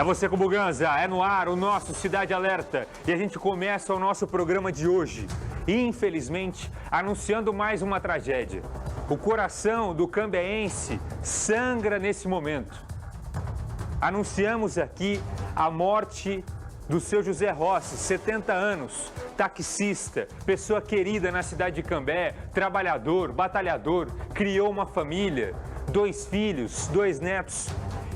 É você com o Buganza, é no ar o nosso Cidade Alerta e a gente começa o nosso programa de hoje, infelizmente, anunciando mais uma tragédia. O coração do cambeense sangra nesse momento. Anunciamos aqui a morte do seu José Rossi, 70 anos, taxista, pessoa querida na cidade de Cambé, trabalhador, batalhador, criou uma família, 2 filhos, 2 netos.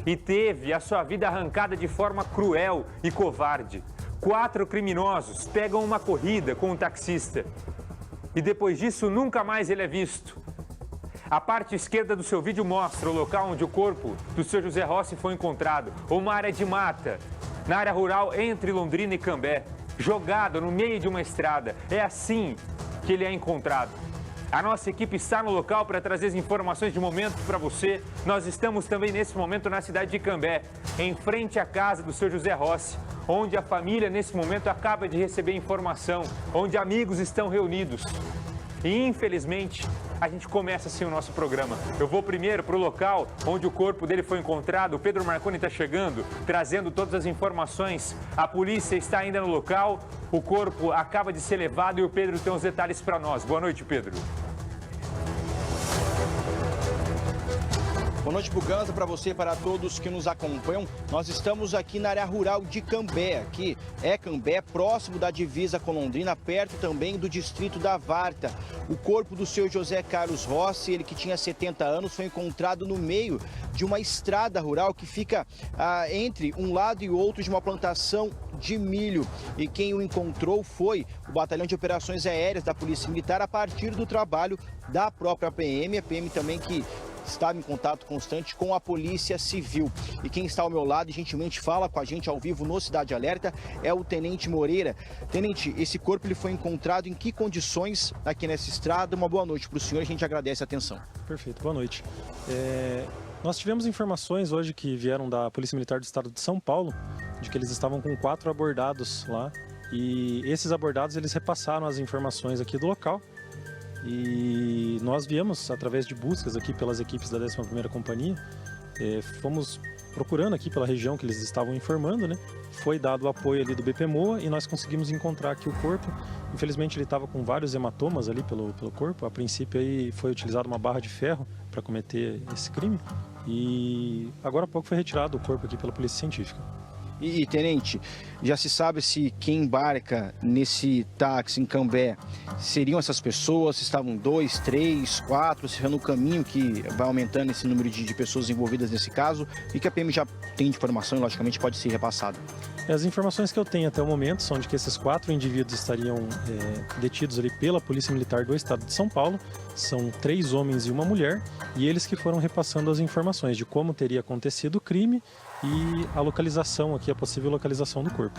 E teve a sua vida arrancada de forma cruel e covarde. 4 criminosos pegam uma corrida com um taxista. E depois disso, nunca mais ele é visto. A parte esquerda do seu vídeo mostra o local onde o corpo do seu José Rossi foi encontrado. Uma área de mata, na área rural entre Londrina e Cambé. Jogado no meio de uma estrada. É assim que ele é encontrado. A nossa equipe está no local para trazer as informações de momento para você. Nós estamos também nesse momento na cidade de Cambé, em frente à casa do seu José Rossi, onde a família nesse momento acaba de receber informação, onde amigos estão reunidos. E infelizmente, a gente começa assim o nosso programa. Eu vou primeiro para o local onde o corpo dele foi encontrado. O Pedro Marconi está chegando, trazendo todas as informações. A polícia está ainda no local, o corpo acaba de ser levado e o Pedro tem os detalhes para nós. Boa noite, Pedro. Boa noite, Buganza, para você e para todos que nos acompanham. Nós estamos aqui na área rural de Cambé, aqui é Cambé, próximo da divisa com Londrina, perto também do distrito da Varta. O corpo do seu José Carlos Rossi, ele que tinha 70 anos, foi encontrado no meio de uma estrada rural que fica entre um lado e outro de uma plantação de milho. E quem o encontrou foi o Batalhão de Operações Aéreas da Polícia Militar a partir do trabalho da própria PM, a PM também que estava em contato constante com a Polícia Civil. E quem está ao meu lado e gentilmente fala com a gente ao vivo no Cidade Alerta é o Tenente Moreira. Tenente, esse corpo ele foi encontrado em que condições aqui nessa estrada? Uma boa noite para o senhor, a gente agradece a atenção. Perfeito, boa noite. Nós tivemos informações hoje que vieram da Polícia Militar do Estado de São Paulo, de que eles estavam com 4 abordados lá, e esses abordados eles repassaram as informações aqui do local. E nós viemos, através de buscas aqui pelas equipes da 11ª Companhia, fomos procurando aqui pela região que eles estavam informando, né? Foi dado o apoio ali do BPMOA e nós conseguimos encontrar aqui o corpo. Infelizmente ele estava com vários hematomas ali pelo corpo. A princípio aí foi utilizada uma barra de ferro para cometer esse crime. E agora há pouco foi retirado o corpo aqui pela Polícia Científica. E, Tenente, já se sabe se quem embarca nesse táxi em Cambé seriam essas pessoas, se estavam 2, 3, 4, se é no caminho que vai aumentando esse número de pessoas envolvidas nesse caso e que a PM já tem de informação e logicamente pode ser repassada. As informações que eu tenho até o momento são de que esses 4 indivíduos estariam detidos ali pela Polícia Militar do Estado de São Paulo. São 3 homens e uma mulher e eles que foram repassando as informações de como teria acontecido o crime e a localização aqui, a possível localização do corpo.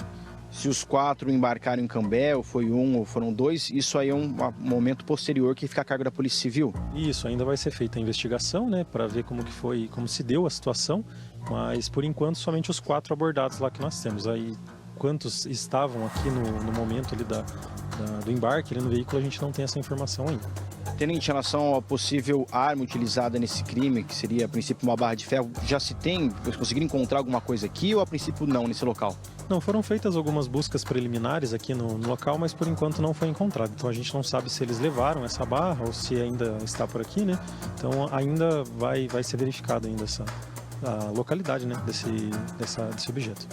Se os 4 embarcaram em Cambé, ou foi 1 ou foram 2, isso aí é um momento posterior que fica a cargo da Polícia Civil? Isso, ainda vai ser feita a investigação, né, para ver como que foi, como se deu a situação, mas por enquanto somente os 4 abordados lá que nós temos. Aí quantos estavam aqui no momento ali do embarque ali no veículo, a gente não tem essa informação ainda. Tenente, em relação à possível arma utilizada nesse crime, que seria a princípio uma barra de ferro, já se tem? Vocês conseguiram encontrar alguma coisa aqui ou a princípio não nesse local? Não, foram feitas algumas buscas preliminares aqui no local, mas por enquanto não foi encontrado. Então a gente não sabe se eles levaram essa barra ou se ainda está por aqui, né? Então ainda vai ser verificado ainda a localidade, né, desse objeto.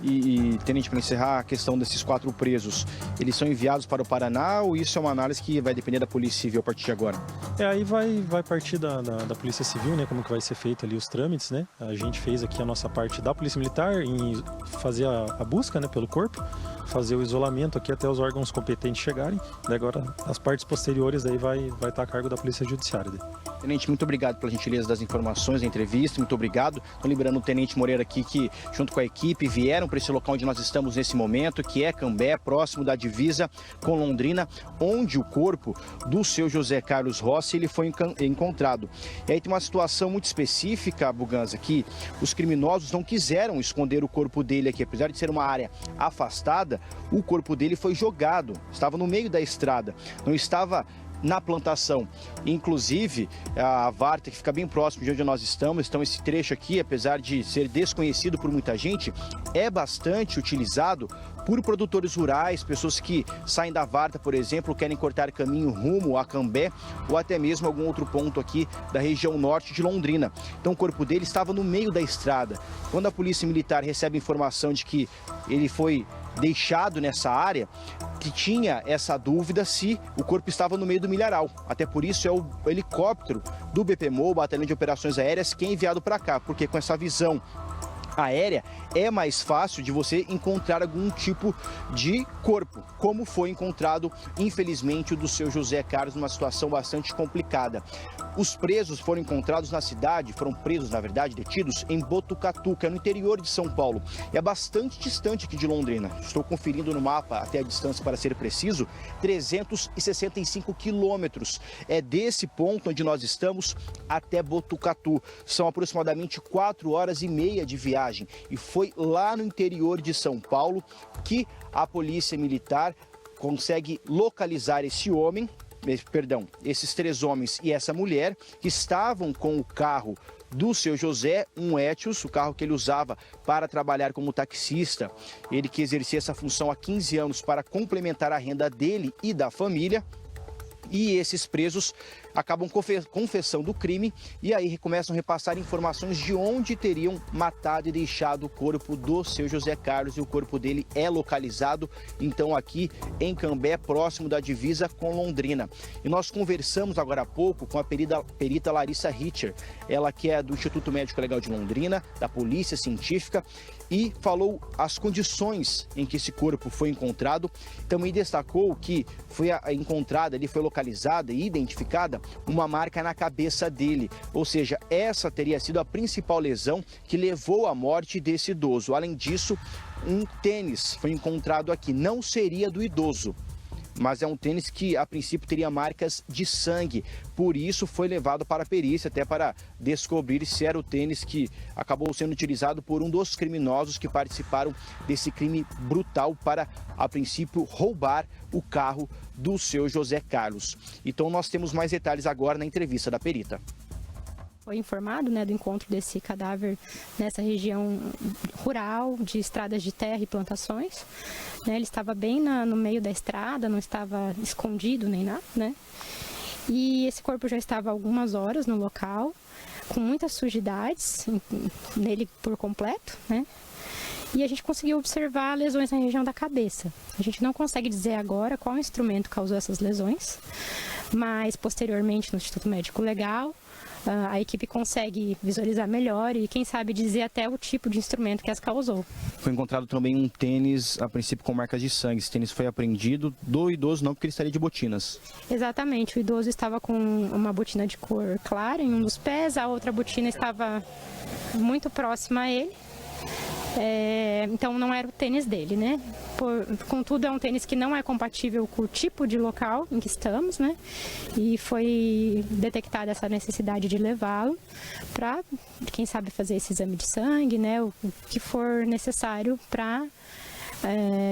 E, Tenente, para encerrar a questão desses 4 presos, eles são enviados para o Paraná ou isso é uma análise que vai depender da Polícia Civil a partir de agora? Aí vai partir da Polícia Civil, né, como que vai ser feito ali os trâmites, né? A gente fez aqui a nossa parte da Polícia Militar em fazer a busca, né, pelo corpo, fazer o isolamento aqui até os órgãos competentes chegarem, e agora as partes posteriores aí vai estar a cargo da Polícia Judiciária. Tenente, muito obrigado pela gentileza das informações, da entrevista, muito obrigado. Estou liberando o Tenente Moreira aqui que, junto com a equipe, vieram para esse local onde nós estamos nesse momento, que é Cambé, próximo da divisa com Londrina, onde o corpo do seu José Carlos Rossi ele foi encontrado. E aí tem uma situação muito específica, Buganza, que os criminosos não quiseram esconder o corpo dele aqui, apesar de ser uma área afastada, o corpo dele foi jogado, estava no meio da estrada, não estava na plantação. Inclusive, a Varta, que fica bem próximo de onde nós estamos, então esse trecho aqui, apesar de ser desconhecido por muita gente, é bastante utilizado por produtores rurais, pessoas que saem da Varta, por exemplo, querem cortar caminho rumo a Cambé ou até mesmo algum outro ponto aqui da região norte de Londrina. Então o corpo dele estava no meio da estrada. Quando a polícia militar recebe informação de que ele foi deixado nessa área, que tinha essa dúvida se o corpo estava no meio do milharal. Até por isso é o helicóptero do BPMO, Batalhão de Operações Aéreas, que é enviado para cá, porque com essa visão aérea é mais fácil de você encontrar algum tipo de corpo, como foi encontrado, infelizmente, o do seu José Carlos, numa situação bastante complicada. Os presos foram encontrados na cidade, foram presos, na verdade, detidos em Botucatu, que é no interior de São Paulo. É bastante distante aqui de Londrina. Estou conferindo no mapa até a distância, para ser preciso, 365 quilômetros. É desse ponto onde nós estamos até Botucatu. São aproximadamente 4 horas e meia de viagem. E foi lá no interior de São Paulo que a polícia militar consegue localizar esses 3 homens e essa mulher que estavam com o carro do seu José, um Etios, o carro que ele usava para trabalhar como taxista. Ele que exercia essa função há 15 anos para complementar a renda dele e da família. E esses presos acabam confessando o crime e aí começam a repassar informações de onde teriam matado e deixado o corpo do seu José Carlos. E o corpo dele é localizado, então, aqui em Cambé, próximo da divisa com Londrina. E nós conversamos agora há pouco com a perita Larissa Richer, ela que é do Instituto Médico Legal de Londrina, da Polícia Científica, e falou as condições em que esse corpo foi encontrado. Também destacou que foi encontrada, ali foi localizada e identificada uma marca na cabeça dele, ou seja, essa teria sido a principal lesão que levou à morte desse idoso. Além disso, um tênis foi encontrado aqui, não seria do idoso, mas é um tênis que a princípio teria marcas de sangue, por isso foi levado para a perícia, até para descobrir se era o tênis que acabou sendo utilizado por um dos criminosos que participaram desse crime brutal para, a princípio, roubar o carro do seu José Carlos. Então nós temos mais detalhes agora na entrevista da perita. Foi informado, do encontro desse cadáver nessa região rural, de estradas de terra e plantações. Ele estava bem no meio da estrada, não estava escondido nem nada, E esse corpo já estava há algumas horas no local, com muitas sujidades nele por completo, E a gente conseguiu observar lesões na região da cabeça. A gente não consegue dizer agora qual instrumento causou essas lesões, mas posteriormente no Instituto Médico Legal, a equipe consegue visualizar melhor e, quem sabe, dizer até o tipo de instrumento que as causou. Foi encontrado também um tênis, a princípio, com marcas de sangue. Esse tênis foi apreendido do idoso, não, porque ele estaria de botinas. Exatamente. O idoso estava com uma botina de cor clara em um dos pés, a outra botina estava muito próxima a ele. Então não era o tênis dele, Contudo, é um tênis que não é compatível com o tipo de local em que estamos, E foi detectada essa necessidade de levá-lo para, quem sabe, fazer esse exame de sangue, O que for necessário para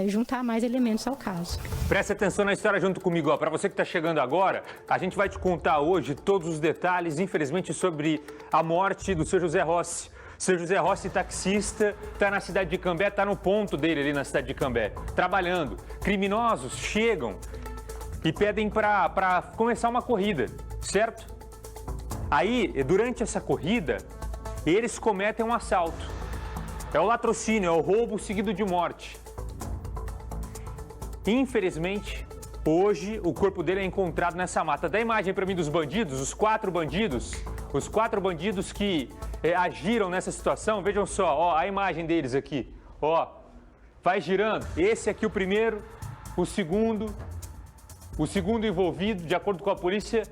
juntar mais elementos ao caso. Preste atenção na história junto comigo. Para você que está chegando agora, a gente vai te contar hoje todos os detalhes, infelizmente, sobre a morte do seu José Rossi. Seu José Rossi, taxista, está na cidade de Cambé, está no ponto dele ali na cidade de Cambé, trabalhando. Criminosos chegam e pedem para começar uma corrida, certo? Aí, durante essa corrida, eles cometem um assalto. É o latrocínio, é o roubo seguido de morte. Infelizmente, hoje o corpo dele é encontrado nessa mata. Dá a imagem para mim dos bandidos, os quatro bandidos que agiram nessa situação. Vejam só, a imagem deles aqui, vai girando. Esse aqui o primeiro, o segundo envolvido, de acordo com a polícia,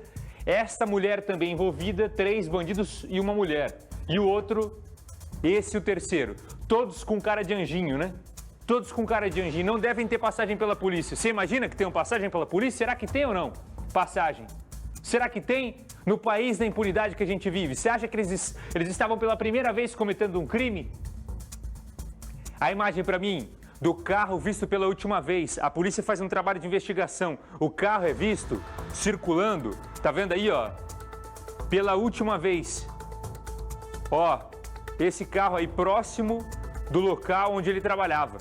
esta mulher também envolvida, 3 bandidos e uma mulher. E o outro, esse o terceiro. Todos com cara de anjinho, Todos com cara de anjinho. Não devem ter passagem pela polícia. Você imagina que tem passagem pela polícia? Será que tem ou não? Passagem. Será que tem? No país da impunidade que a gente vive, você acha que eles estavam pela primeira vez cometendo um crime? A imagem para mim do carro visto pela última vez. A polícia faz um trabalho de investigação. O carro é visto circulando, tá vendo aí, ó, pela última vez. Ó, esse carro aí próximo do local onde ele trabalhava.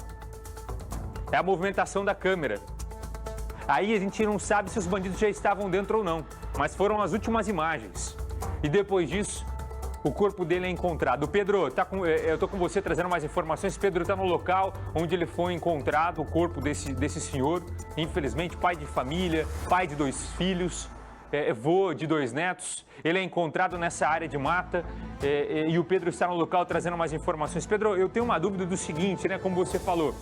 É a movimentação da câmera. Aí a gente não sabe se os bandidos já estavam dentro ou não, mas foram as últimas imagens. E depois disso, o corpo dele é encontrado. Pedro, eu tô com você trazendo mais informações. Pedro está no local onde ele foi encontrado, o corpo desse senhor. Infelizmente, pai de família, pai de 2 filhos, avô de 2 netos. Ele é encontrado nessa área de mata e o Pedro está no local trazendo mais informações. Pedro, eu tenho uma dúvida do seguinte, né? Como você falou,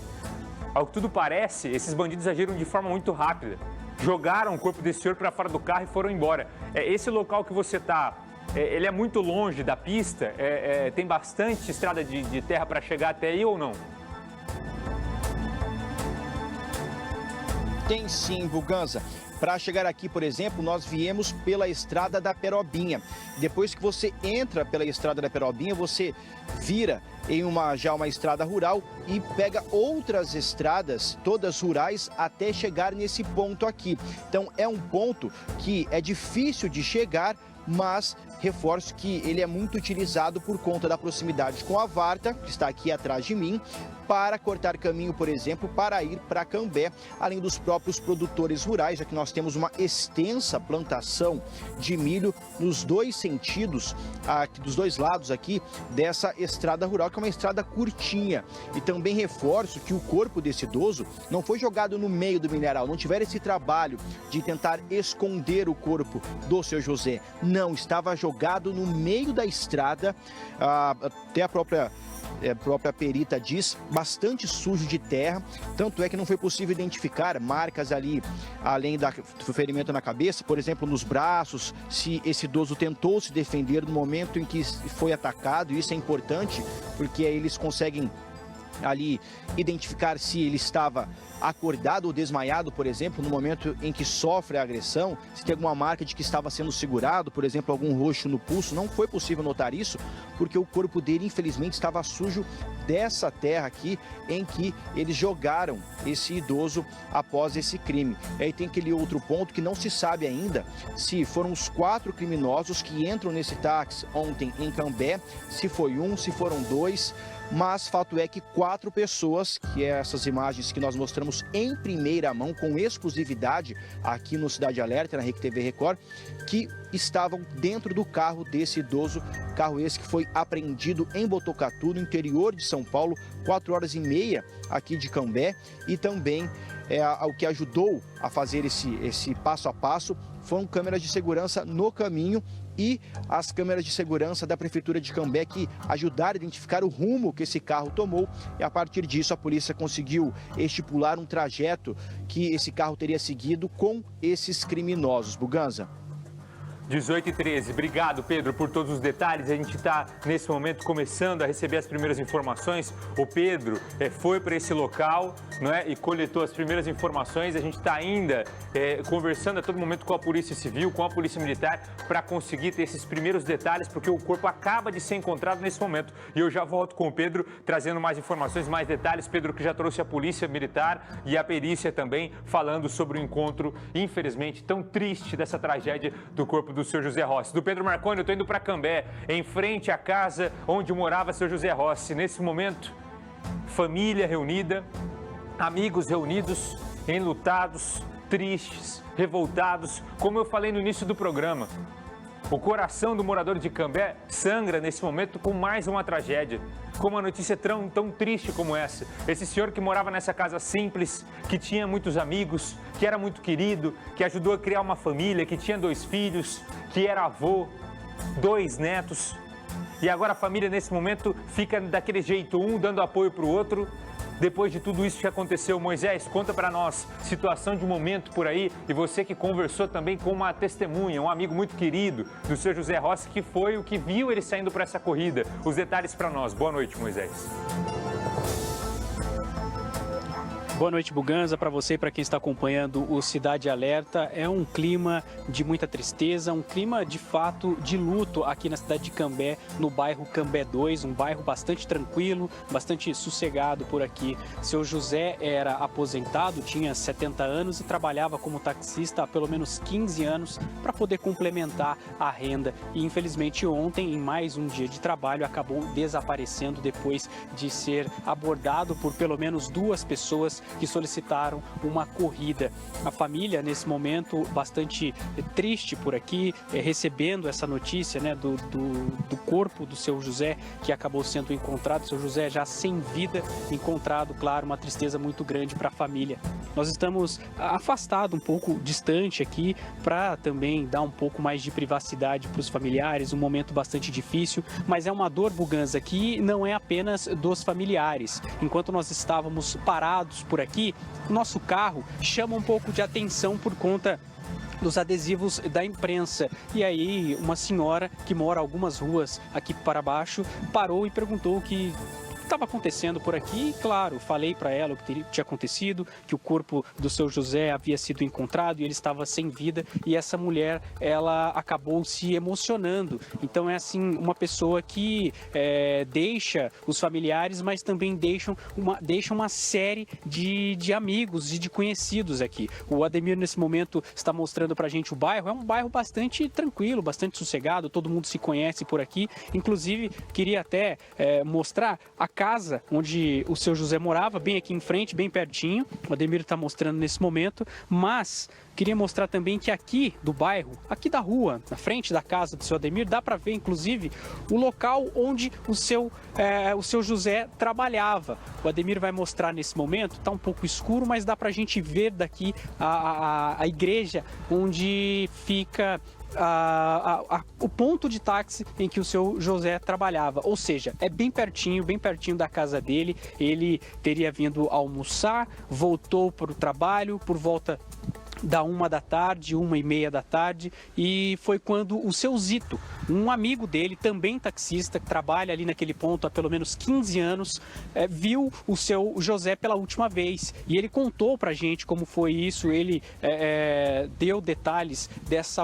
ao que tudo parece, esses bandidos agiram de forma muito rápida. Jogaram o corpo desse senhor para fora do carro e foram embora. Esse local que você está... ele é muito longe da pista? Tem bastante estrada de terra para chegar até aí ou não? Tem sim, Buganza. Para chegar aqui, por exemplo, nós viemos pela estrada da Perobinha. Depois que você entra pela estrada da Perobinha, você vira em já uma estrada rural e pega outras estradas, todas rurais, até chegar nesse ponto aqui. Então, é um ponto que é difícil de chegar, mas reforço que ele é muito utilizado por conta da proximidade com a Varta, que está aqui atrás de mim, para cortar caminho, por exemplo, para ir para Cambé, além dos próprios produtores rurais, já que nós temos uma extensa plantação de milho nos 2 sentidos, dos 2 lados aqui dessa estrada rural, que é uma estrada curtinha. E também reforço que o corpo desse idoso não foi jogado no meio do mineral, não tiveram esse trabalho de tentar esconder o corpo do seu José. Não, estava jogado no meio da estrada, até a própria perita diz, bastante sujo de terra, tanto é que não foi possível identificar marcas ali, além do ferimento na cabeça, por exemplo, nos braços, se esse idoso tentou se defender no momento em que foi atacado. Isso é importante, porque aí eles conseguem ali identificar se ele estava acordado ou desmaiado, por exemplo, no momento em que sofre a agressão, se tem alguma marca de que estava sendo segurado, por exemplo, algum roxo no pulso. Não foi possível notar isso, porque o corpo dele, infelizmente, estava sujo dessa terra aqui em que eles jogaram esse idoso após esse crime. E aí tem aquele outro ponto que não se sabe ainda se foram os 4 criminosos que entram nesse táxi ontem em Cambé, se foi um, se foram 2, mas fato é que 4 pessoas, que é essas imagens que nós mostramos em primeira mão, com exclusividade aqui no Cidade Alerta, na Rede TV Record, que estavam dentro do carro desse idoso, carro esse que foi apreendido em Botucatu, no interior de São Paulo, 4h30 aqui de Cambé, e também o que ajudou a fazer esse passo a passo foram câmeras de segurança no caminho e as câmeras de segurança da Prefeitura de Cambé, que ajudaram a identificar o rumo que esse carro tomou, e a partir disso a polícia conseguiu estipular um trajeto que esse carro teria seguido com esses criminosos. Buganza. 18h13. Obrigado, Pedro, por todos os detalhes. A gente está, nesse momento, começando a receber as primeiras informações. O Pedro foi para esse local, não é, e coletou as primeiras informações. A gente está ainda conversando a todo momento com a Polícia Civil, com a Polícia Militar, para conseguir ter esses primeiros detalhes, porque o corpo acaba de ser encontrado nesse momento. E eu já volto com o Pedro, trazendo mais informações, mais detalhes. Pedro, que já trouxe a Polícia Militar e a perícia também, falando sobre o encontro, infelizmente, tão triste dessa tragédia do corpo do seu José Rossi. Do Pedro Marconi, eu estou indo para Cambé, em frente à casa onde morava seu José Rossi. Nesse momento, família reunida, amigos reunidos, enlutados, tristes, revoltados, como eu falei no início do programa. O coração do morador de Cambé sangra nesse momento com mais uma tragédia, com uma notícia tão triste como essa. Esse senhor que morava nessa casa simples, que tinha muitos amigos, que era muito querido, que ajudou a criar uma família, que tinha 2 filhos, que era avô, 2 netos. E agora a família nesse momento fica daquele jeito, um dando apoio para o outro. Depois de tudo isso que aconteceu, Moisés, conta para nós, situação de momento por aí, e você que conversou também com uma testemunha, um amigo muito querido do seu José Rossi, que foi o que viu ele saindo para essa corrida. Os detalhes para nós. Boa noite, Moisés. Boa noite, Buganza, para você e para quem está acompanhando o Cidade Alerta. É um clima de muita tristeza, um clima de fato de luto aqui na cidade de Cambé, no bairro Cambé 2, um bairro bastante tranquilo, bastante sossegado por aqui. Seu José era aposentado, tinha 70 anos e trabalhava como taxista há pelo menos 15 anos para poder complementar a renda. E infelizmente ontem, em mais um dia de trabalho, acabou desaparecendo depois de ser abordado por pelo menos 2 pessoas que solicitaram uma corrida. A família, nesse momento, bastante triste por aqui, recebendo essa notícia, né, do corpo do seu José, que acabou sendo encontrado. Seu José já sem vida, encontrado, claro, uma tristeza muito grande para a família. Nós estamos afastados, um pouco distante aqui, para também dar um pouco mais de privacidade para os familiares, um momento bastante difícil, mas é uma dor, Buganza, que não é apenas dos familiares. Enquanto nós estávamos parados por aqui, nosso carro chama um pouco de atenção por conta dos adesivos da imprensa. E aí uma senhora que mora algumas ruas aqui para baixo parou e perguntou o que estava acontecendo por aqui. E, claro, falei para ela o que tinha acontecido, que o corpo do seu José havia sido encontrado e ele estava sem vida, e essa mulher, ela acabou se emocionando. Então é assim, uma pessoa que deixa os familiares, mas também deixa uma série de amigos e de conhecidos aqui. O Ademir nesse momento está mostrando pra gente o bairro. É um bairro bastante tranquilo, bastante sossegado, todo mundo se conhece por aqui. Inclusive, queria até mostrar a casa onde o seu José morava, bem aqui em frente, bem pertinho. O Ademir está mostrando nesse momento, mas queria mostrar também que aqui do bairro, aqui da rua, na frente da casa do seu Ademir, dá para ver inclusive o local onde o seu José trabalhava. O Ademir vai mostrar nesse momento, está um pouco escuro, mas dá para a gente ver daqui a igreja onde fica o ponto de táxi em que o seu José trabalhava. Ou seja, é bem pertinho da casa dele. Ele teria vindo almoçar, voltou para o trabalho por volta da 1h30 da tarde, e foi quando o seu Zito, um amigo dele, também taxista, que trabalha ali naquele ponto há pelo menos 15 anos, viu o seu José pela última vez. E ele contou pra gente como foi isso. Ele deu detalhes desse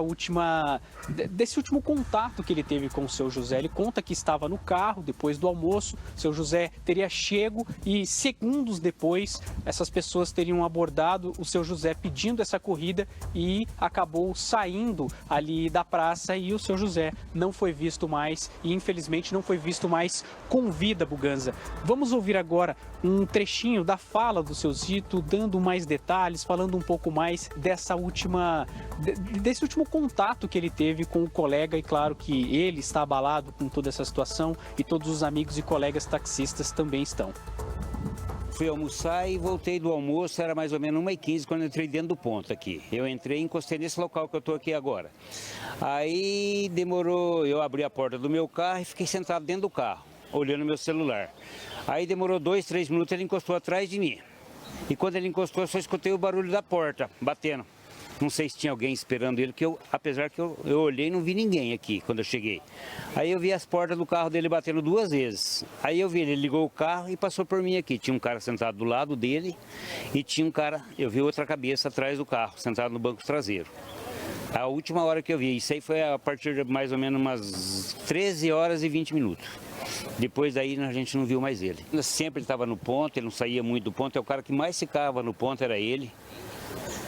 último contato que ele teve com o seu José. Ele conta que estava no carro depois do almoço, seu José teria chego e segundos depois essas pessoas teriam abordado o seu José pedindo essa corrida, e acabou saindo ali da praça, e o seu José não foi visto mais, e infelizmente não foi visto mais com vida, Buganza. Vamos ouvir agora um trechinho da fala do seu Zito, dando mais detalhes, falando um pouco mais desse último contato que ele teve com o colega, e claro que ele está abalado com toda essa situação, e todos os amigos e colegas taxistas também estão. Fui almoçar e voltei do almoço, era mais ou menos 1h15 quando eu entrei dentro do ponto aqui. Eu entrei e encostei nesse local que eu estou aqui agora. Aí demorou, eu abri a porta do meu carro e fiquei sentado dentro do carro, olhando meu celular. Aí demorou 2, 3 minutos, ele encostou atrás de mim. E quando ele encostou, eu só escutei o barulho da porta batendo. Não sei se tinha alguém esperando ele, porque apesar que eu olhei e não vi ninguém aqui quando eu cheguei. Aí eu vi as portas do carro dele batendo 2 vezes. Aí eu vi, ele ligou o carro e passou por mim aqui. Tinha um cara sentado do lado dele e tinha um cara, eu vi outra cabeça atrás do carro, sentado no banco traseiro. A última hora que eu vi, isso aí foi a partir de mais ou menos umas 13h20. Depois daí a gente não viu mais ele. Sempre ele estava no ponto, ele não saía muito do ponto, o cara que mais ficava no ponto era ele.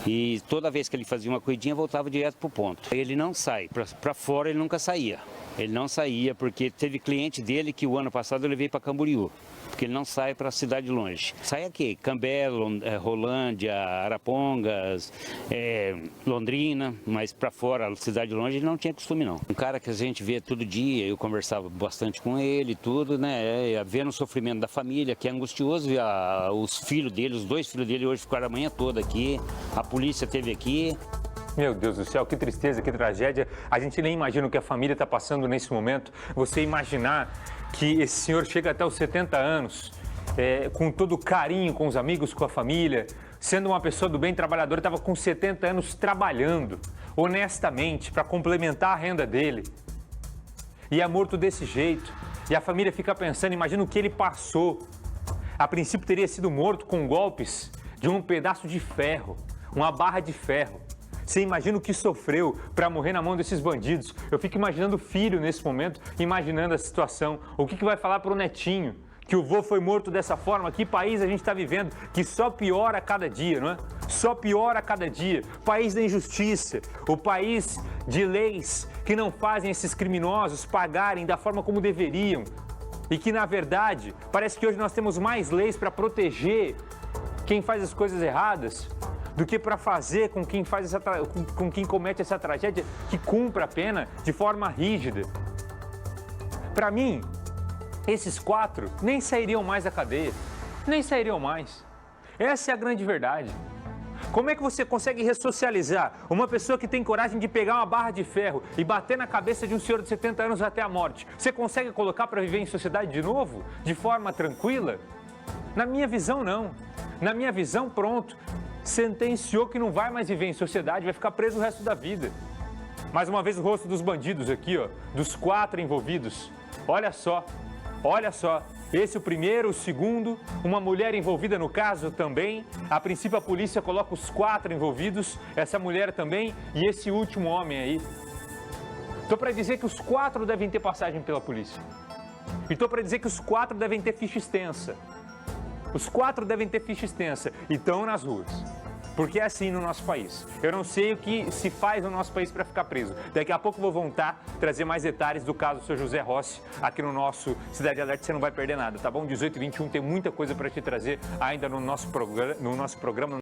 E toda vez que ele fazia uma corridinha, voltava direto para o ponto. Ele não sai, para fora ele nunca saía. Ele não saía porque teve cliente dele que o ano passado eu levei para Camboriú. Porque ele não sai para a cidade longe. Sai aqui, Cambé, Rolândia, Arapongas, Londrina, mas para fora, a cidade longe, ele não tinha costume não. Um cara que a gente vê todo dia, eu conversava bastante com ele, tudo, né? Vendo o sofrimento da família, que é angustioso ver os filhos dele, os 2 filhos dele hoje ficaram a manhã toda aqui, a polícia esteve aqui. Meu Deus do céu, que tristeza, que tragédia. A gente nem imagina o que a família está passando nesse momento. Você imaginar que esse senhor chega até os 70 anos, com todo carinho com os amigos, com a família, sendo uma pessoa do bem, trabalhadora, estava com 70 anos trabalhando honestamente para complementar a renda dele. E é morto desse jeito. E a família fica pensando, imagina o que ele passou. A princípio teria sido morto com golpes de um pedaço de ferro, uma barra de ferro. Você imagina o que sofreu para morrer na mão desses bandidos. Eu fico imaginando o filho nesse momento, imaginando a situação. O que vai falar para o netinho? Que o vô foi morto dessa forma? Que país a gente está vivendo? Que só piora a cada dia, não é? Só piora a cada dia. O país da injustiça, o país de leis que não fazem esses criminosos pagarem da forma como deveriam. E que, na verdade, parece que hoje nós temos mais leis para proteger quem faz as coisas erradas do que para fazer com quem comete essa tragédia que cumpra a pena de forma rígida. Para mim, esses 4 nem sairiam mais da cadeia, nem sairiam mais. Essa é a grande verdade. Como é que você consegue ressocializar uma pessoa que tem coragem de pegar uma barra de ferro e bater na cabeça de um senhor de 70 anos até a morte? Você consegue colocar para viver em sociedade de novo, de forma tranquila? Na minha visão, não. Na minha visão, pronto. Sentenciou que não vai mais viver em sociedade, vai ficar preso o resto da vida. Mais uma vez o rosto dos bandidos aqui, ó, dos 4 envolvidos. Olha só. Olha só, esse é o primeiro, o segundo, uma mulher envolvida no caso também. A princípio a polícia coloca os 4 envolvidos, essa mulher também e esse último homem aí. Estou para dizer que os 4 devem ter passagem pela polícia. E estou para dizer que os 4 devem ter ficha extensa. Os 4 devem ter ficha extensa e estão nas ruas. Porque é assim no nosso país. Eu não sei o que se faz no nosso país para ficar preso. Daqui a pouco eu vou voltar a trazer mais detalhes do caso do Sr. José Rossi aqui no nosso Cidade Alerta. Você não vai perder nada, tá bom? 18h21 tem muita coisa para te trazer ainda no nosso programa.